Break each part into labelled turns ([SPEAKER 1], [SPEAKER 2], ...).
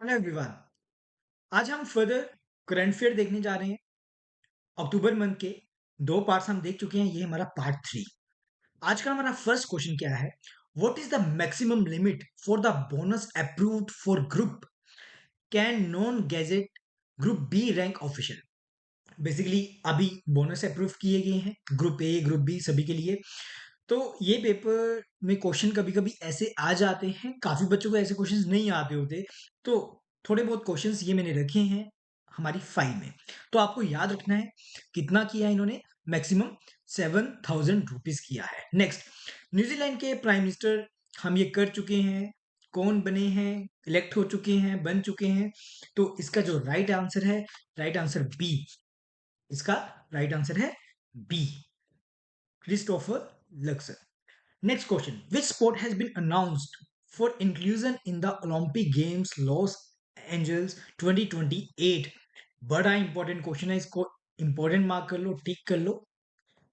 [SPEAKER 1] Hello everyone. आज हम further current affair देखने जा रहे हैं। अक्टूबर मंथ के दो पार्ट्स हम देख चुके हैं। ये हमारा पार्ट 3। आज का हमारा फर्स्ट क्वेश्चन क्या है? What is the maximum limit for the bonus approved for group can non gazetted group B rank official? Basically अभी बोनस अप्रूव किए गए हैं ग्रुप ए ग्रुप बी सभी के लिए। तो ये पेपर में क्वेश्चन कभी कभी ऐसे आ जाते हैं, काफी बच्चों को ऐसे क्वेश्चंस नहीं आते होते। तो थोड़े बहुत क्वेश्चंस ये मैंने रखे हैं हमारी फाइल में। तो आपको याद रखना है कितना किया इन्होंने। मैक्सिमम 7,000 रुपीज किया है। नेक्स्ट, न्यूजीलैंड के प्राइम मिनिस्टर हम ये कर चुके हैं। कौन बने हैं? इलेक्ट हो चुके हैं, बन चुके हैं। तो इसका जो राइट आंसर है, राइट आंसर बी। इसका राइट आंसर है B, Christopher Luxon. Next question. Which sport has been announced for inclusion in the Olympic Games Los Angeles 2028? बड़ा इंपॉर्टेंट क्वेश्चन है, इसको इंपॉर्टेंट मार्क कर लो, टिक कर लो।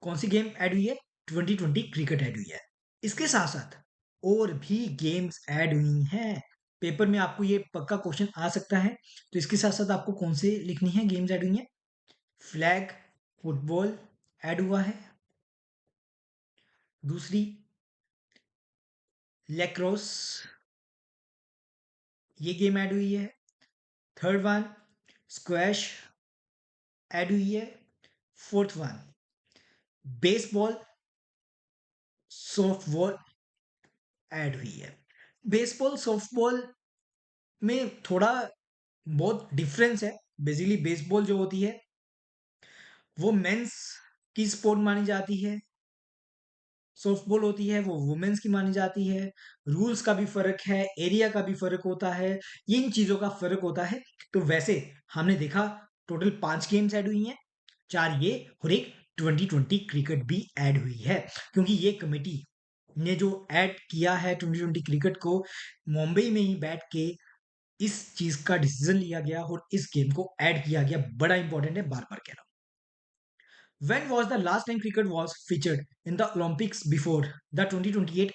[SPEAKER 1] कौन सी गेम ऐड हुई है? 2020 क्रिकेट ऐड हुई है। इसके साथ साथ और भी गेम्स ऐड हुई हैं। पेपर में आपको ये पक्का क्वेश्चन आ सकता है। तो इसके साथ साथ आपको कौन से लिखनी है गेम्स ऐड हुई हैं? फ्लैग फुटबॉल ऐड हुआ है। दूसरी लेक्रोस, ये गेम ऐड हुई है। थर्ड वन स्क्वैश ऐड हुई है। Fourth one baseball softball add हुई है। बेसबॉल सॉफ्टबॉल में थोड़ा बहुत डिफरेंस है। बेसिकली बेसबॉल जो होती है वो मेंस की स्पोर्ट मानी जाती है। सॉफ्टबॉल होती है वो वुमेन्स की मानी जाती है। रूल्स का भी फर्क है, एरिया का भी फर्क होता है, इन चीजों का फर्क होता है। तो वैसे हमने देखा टोटल 5 गेम्स ऐड हुई हैं, 4 ये और एक 2020 क्रिकेट भी ऐड हुई है। क्योंकि ये कमेटी ने जो ऐड किया है 2020 क्रिकेट को, मुंबई में ही बैठ के इस चीज का डिसीजन लिया गया और इस गेम को ऐड किया गया। बड़ा इंपॉर्टेंट है, बार बार कह रहा हूं। When was the last time cricket was featured in the Olympics before the 2028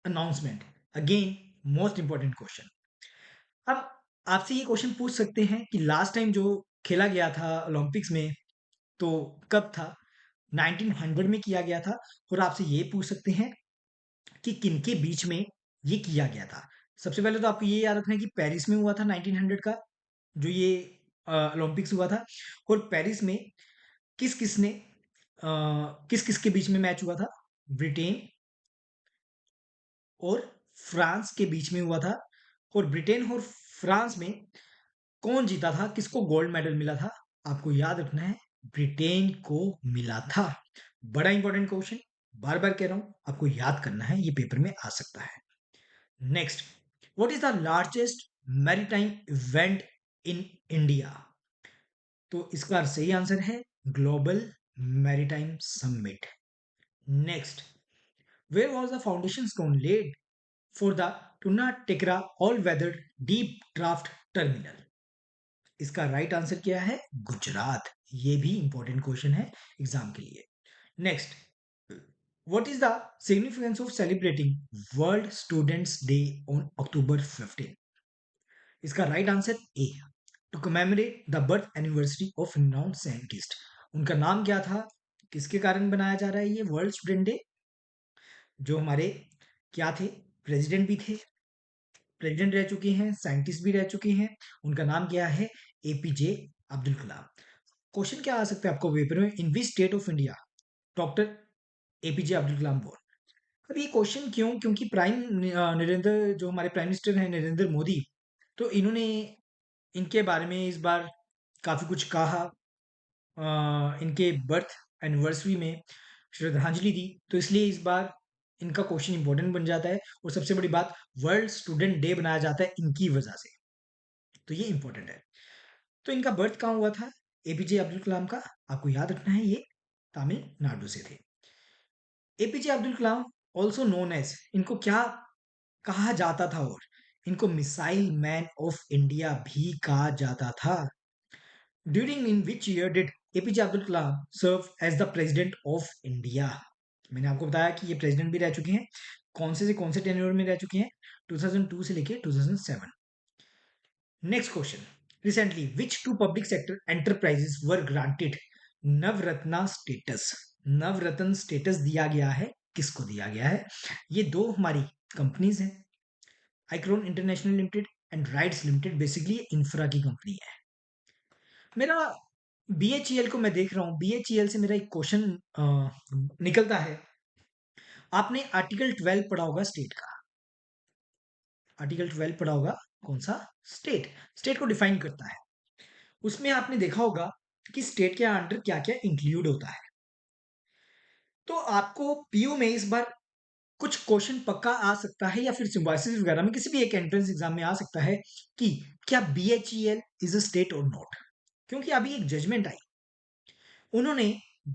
[SPEAKER 1] announcement? Again, most important question. अब आपसे ये क्वेश्चन पूछ सकते हैं कि लास्ट टाइम जो खेला गया था ओलंपिक्स में, तो कब था? 1900 में किया गया था। और आपसे ये पूछ सकते हैं कि किनके बीच में ये किया गया था। सबसे पहले तो आपको ये याद रखना है कि पेरिस में हुआ था 1900 का जो ये ओलंपिक्स हुआ था। और पेरिस में किस किस ने किस किस के बीच में मैच हुआ था? ब्रिटेन और फ्रांस के बीच में हुआ था। और ब्रिटेन और फ्रांस में कौन जीता था? किसको गोल्ड मेडल मिला था? आपको याद रखना है ब्रिटेन को मिला था। बड़ा इंपॉर्टेंट क्वेश्चन, बार बार कह रहा हूं, आपको याद करना है, ये पेपर में आ सकता है। Next, what is the largest maritime event in India? तो इसका सही आंसर है global maritime summit. Next, where was the foundation stone laid for the Tuna Tekra all weather deep draft terminal? इसका राइट आंसर क्या है? गुजरात। ये भी इंपॉर्टेंट क्वेश्चन है एग्जाम के लिए। Next, what is the significance of celebrating world students day on October 15? इसका right answer A, to commemorate the birth anniversary of renowned scientist. उनका नाम क्या था? किसके कारण बनाया जा रहा है ये वर्ल्ड स्टूडेंट डे? जो हमारे क्या थे? प्रेसिडेंट भी थे, प्रेसिडेंट रह चुके हैं, साइंटिस्ट भी रह चुके हैं। उनका नाम क्या है? एपीजे अब्दुल कलाम। क्वेश्चन क्या आ सकता है आपको पेपर में? In which state of India doctor APJ Abdul Kalam born? अब ये क्वेश्चन क्यों? क्योंकि नरेंद्र, जो हमारे प्राइम मिनिस्टर हैं नरेंद्र मोदी, तो इन्होंने इनके बारे में इस बार काफी कुछ कहा। इनके बर्थ एनिवर्सरी में श्रद्धांजलि दी, तो इसलिए इस बार इनका क्वेश्चन इंपॉर्टेंट बन जाता है। और सबसे बड़ी बात, वर्ल्ड स्टूडेंट डे बनाया जाता है इनकी वजह से, तो ये इंपॉर्टेंट है। तो इनका बर्थ कहाँ हुआ था एपीजे अब्दुल कलाम का? आपको याद रखना है ये तमिलनाडु से थे। एपीजे अब्दुल कलाम ऑल्सो नोन एज, इनको क्या कहा जाता था? और इनको मिसाइल मैन ऑफ इंडिया भी कहा जाता था। During in which year did APJ Abdul Kalam serve as the president of India? मैंने आपको बताया कि ये प्रेसिडेंट भी रह चुके हैं। कौन से टेन्योर में रह चुके हैं? 2002 से लेके 2007। Next question, recently which two public sector enterprises were granted Navratna status? Navratna status दिया गया है, किसको दिया गया है? ये दो हमारी कंपनीज हैं, आइक्रोन international limited and Rites limited. Basically infra की कंपनी है। मेरा बीएचईएल को मैं देख रहा हूं, बीएचईएल से मेरा एक क्वेश्चन निकलता है। आपने आर्टिकल 12 पढ़ा होगा स्टेट का, आर्टिकल 12 पढ़ा होगा, कौन सा? स्टेट। स्टेट को डिफाइन करता है। उसमें आपने देखा होगा कि स्टेट के अंडर क्या क्या इंक्लूड होता है। तो आपको पीयू में इस बार कुछ क्वेश्चन पक्का आ सकता है, या फिर सिम्बायोसिस वगैरह में किसी भी एक एंट्रेंस एग्जाम में आ सकता है कि क्या बीएचईएल इज अ स्टेट और नॉट। क्योंकि अभी एक जजमेंट आई, उन्होंने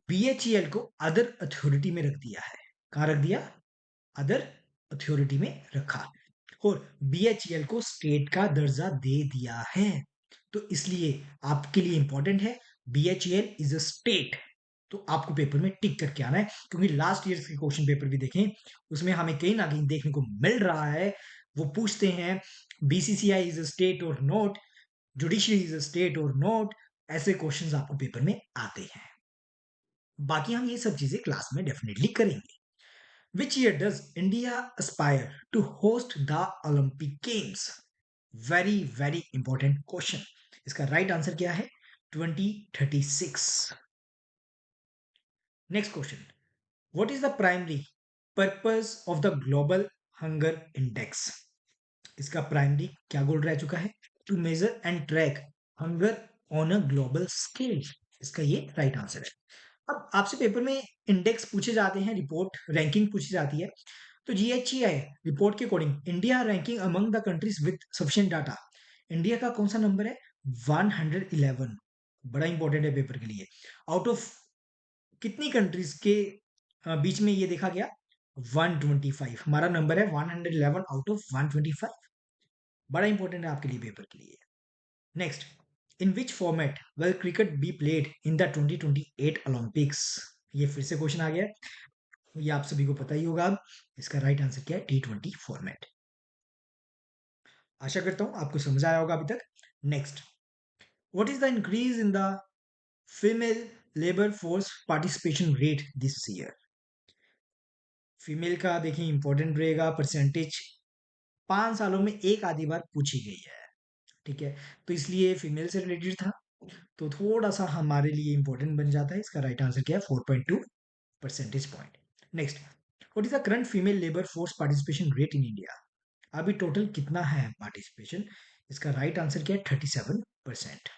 [SPEAKER 1] बीएचईएल को अदर अथॉरिटी में रख दिया है। कहां रख दिया? अदर अथॉरिटी में रखा, और बीएचईएल को स्टेट का दर्जा दे दिया है। तो इसलिए आपके लिए इंपॉर्टेंट है, बीएचईएल इज अ स्टेट। तो आपको पेपर में टिक करके आना है, क्योंकि लास्ट ईयर के क्वेश्चन पेपर भी देखें, उसमें हमें कहीं ना कहीं देखने को मिल रहा है। वो पूछते हैं बीसीसीआई इज अ स्टेट और not, judiciary is a state और नॉट। ऐसे क्वेश्चंस आपको पेपर में आते हैं। बाकी हम ये सब चीजें क्लास में डेफिनेटली करेंगे। Which year does India aspire to host the Olympic Games? Very very important question. इसका राइट आंसर क्या है? 2036। Next question, what is the primary purpose of the global hunger index? इसका प्राइमरी क्या goal रह चुका है? To measure and track hunger on a global scale. इसका ये राइट आंसर है। अब आपसे पेपर में इंडेक्स पूछे जाते हैं, रिपोर्ट रैंकिंग पूछी जाती है। तो जीएचईआई रिपोर्ट के according India ranking among the countries with sufficient data, India का कौन सा नंबर है? 111। बड़ा इंपॉर्टेंट है पेपर के लिए। आउट ऑफ कितनी कंट्रीज के बीच में ये देखा गया? 125। हमारा नंबर है 111 आउट ऑफ 125। बड़ा इंपॉर्टेंट है आपके लिए, पेपर के लिए। Next, in which format will cricket be played in the 2028 Olympics? ये फिर से क्वेश्चन आ गया, ये आप सभी को पता ही होगा। अब इसका राइट आंसर क्या है? T20 format. आशा करता हूं आपको समझ आया होगा अभी तक। Next, what is the increase in the female labour force participation rate this year? Female का देखिए इंपॉर्टेंट रहेगा, परसेंटेज 5 सालों में एक आधी बार पूछी गई है, ठीक है? तो इसलिए फीमेल से रिलेटेड था, तो थोड़ा सा हमारे लिए इंपॉर्टेंट बन जाता है। इसका राइट आंसर क्या है? 4.2 percentage point. Next, what is the current female labour force participation rate in India? अभी टोटल कितना है पार्टिसिपेशन? इसका राइट आंसर क्या है? 37%।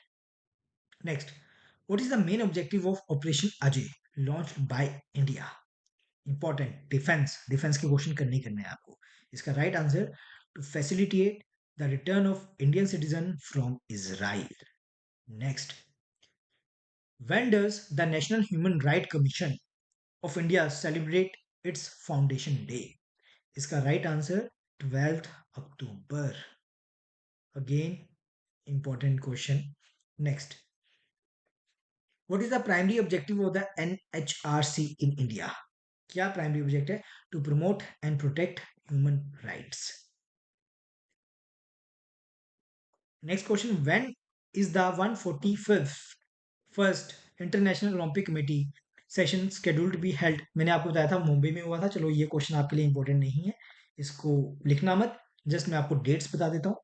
[SPEAKER 1] Next, what is the main objective of operation Ajay launched by India? Important, defence. Defence के question करने ही करने हैं आपको। इसका right answer, to facilitate the return of Indian citizen from Israel. Next, when does the National Human Rights Commission of India celebrate its foundation day? इसका right answer 12th October. Again important question. Next, what is the primary objective of the NHRC in India? क्या primary object है? To promote and protect human rights. Next question, when is the 145th first International Olympic Committee session scheduled be held? मैंने आपको बताया था मुंबई में हुआ था। चलो ये क्वेश्चन आपके लिए इंपॉर्टेंट नहीं है, इसको लिखना मत। जस्ट मैं आपको डेट्स बता देता हूँ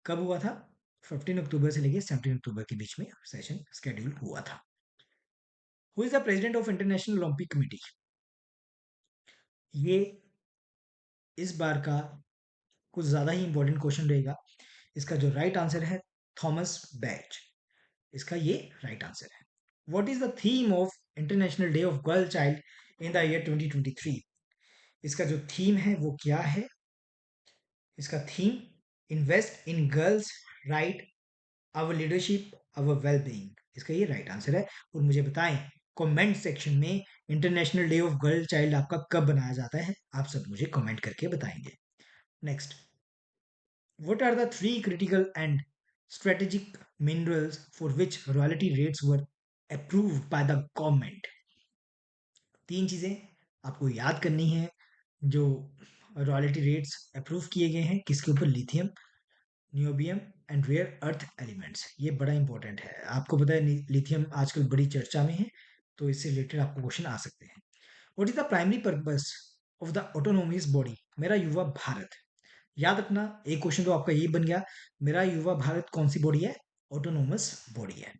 [SPEAKER 1] कब हुआ था। 15 अक्टूबर से लेके 17 अक्टूबर के बीच में सेशन शेड्यूल हुआ था। Who is the president of international Olympic committee? ये इस बार का कुछ ज्यादा ही इंपॉर्टेंट क्वेश्चन रहेगा। इसका जो राइट आंसर है, थॉमस बैच। इसका ये राइट आंसर है। What is the theme of international day of girl child in the year 2023? इसका जो थीम है वो क्या है? इसका theme, invest in girls right, our leadership, our well being. इसका ये राइट आंसर है। और मुझे बताएं कमेंट सेक्शन में, international day of girl child आपका कब बनाया जाता है? आप सब मुझे कमेंट करके बताएंगे। Next, what are the three critical and strategic minerals for which royalty rates were approved by the government? तीन चीजें आपको याद करनी है जो रॉयल्टी रेट्स अप्रूव किए गए हैं। किसके ऊपर? Lithium, niobium and rare earth elements, ये बड़ा इंपॉर्टेंट है। आपको पता है लिथियम आजकल बड़ी चर्चा में है, तो इससे रिलेटेड आपको क्वेश्चन आ सकते हैं। What is the primary purpose of the autonomous body, मेरा युवा भारत। याद रखना, एक क्वेश्चन तो आपका ये बन गया, मेरा युवा भारत कौन सी बॉडी है? ऑटोनोमस बॉडी है।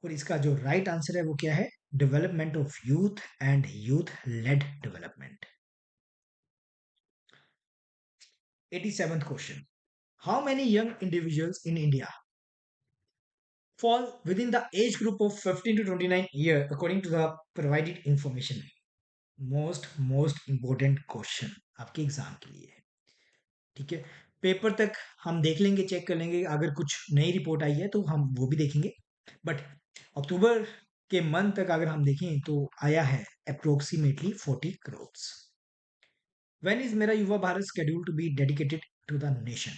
[SPEAKER 1] और इसका जो राइट आंसर है वो क्या है? Development of youth and youth lead development. 87th question, how many young individuals in India fall within the age group of 15 to 29 year according to the provided information? Most important question आपके exam के लिए है, ठीक है। Paper तक हम देख लेंगे, चेक कर लेंगे, अगर कुछ नई रिपोर्ट आई है तो हम वो भी देखेंगे, बट अक्टूबर के मंथ तक अगर हम देखें तो आया है approximately 40 crore. When is Mera Yuva Bharat scheduled to be dedicated to the nation?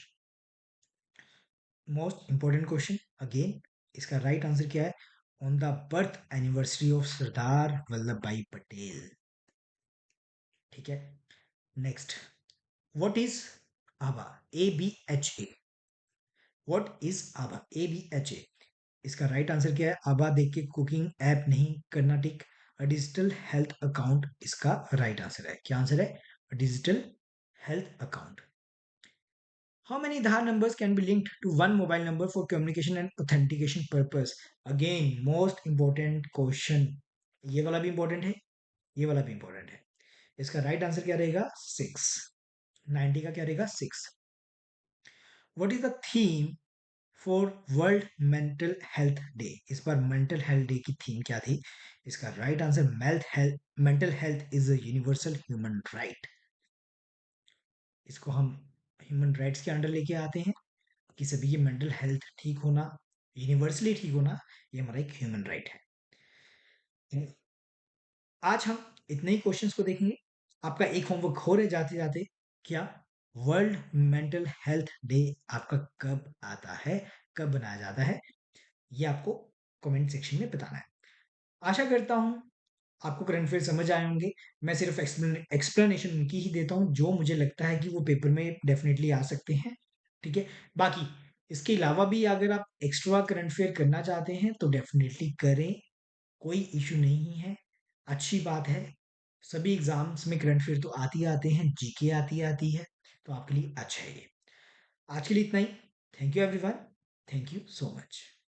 [SPEAKER 1] Most important question again, इसका राइट आंसर क्या है? On the birth anniversary of Sardar Vallabh Bhai Patel, ठीक है। नेक्स्ट, व्हाट इज आभा? ABHA, व्हाट इज आभा? ABHA, इसका राइट आंसर क्या है? आभा देख के कुकिंग ऐप नहीं करना, tick. A digital health account इसका राइट आंसर है। क्या आंसर है? Digital health account. How many Aadhaar numbers can be linked to one mobile number for communication and authentication purpose? Again, most important question. ये वाला भी important है, ये वाला भी important है। इसका right answer क्या रहेगा? 6। 90 का क्या रहेगा? 6। What is the theme for World Mental Health Day? इस बार mental health day की theme क्या थी? इसका right answer mental health is a universal human right. इसको हम human rights के अंडर लेके आते हैं कि सभी की मेंटल हेल्थ ठीक होना, यूनिवर्सली ठीक होना, ये हमारा एक ह्यूमन राइट है। आज हम इतने ही क्वेश्चंस को देखेंगे। आपका एक होमवर्क हो रहे जाते जाते, क्या वर्ल्ड मेंटल हेल्थ डे आपका कब आता है, कब बनाया जाता है, ये आपको कमेंट सेक्शन में बताना है। आशा करता हूं आपको करंट अफेयर समझ आए होंगे। मैं सिर्फ एक्सप्लेनेशन उनकी ही देता हूँ जो मुझे लगता है कि वो पेपर में डेफिनेटली आ सकते हैं, ठीक है। बाकी इसके अलावा भी अगर आप एक्स्ट्रा करंट अफेयर करना चाहते हैं तो डेफिनेटली करें, कोई इशू नहीं है, अच्छी बात है। सभी एग्जाम्स में करंट अफेयर तो आते हैं, जीके आती है, तो आपके लिए अच्छा है ये। आज के लिए इतना ही। Thank you everyone, thank you so much.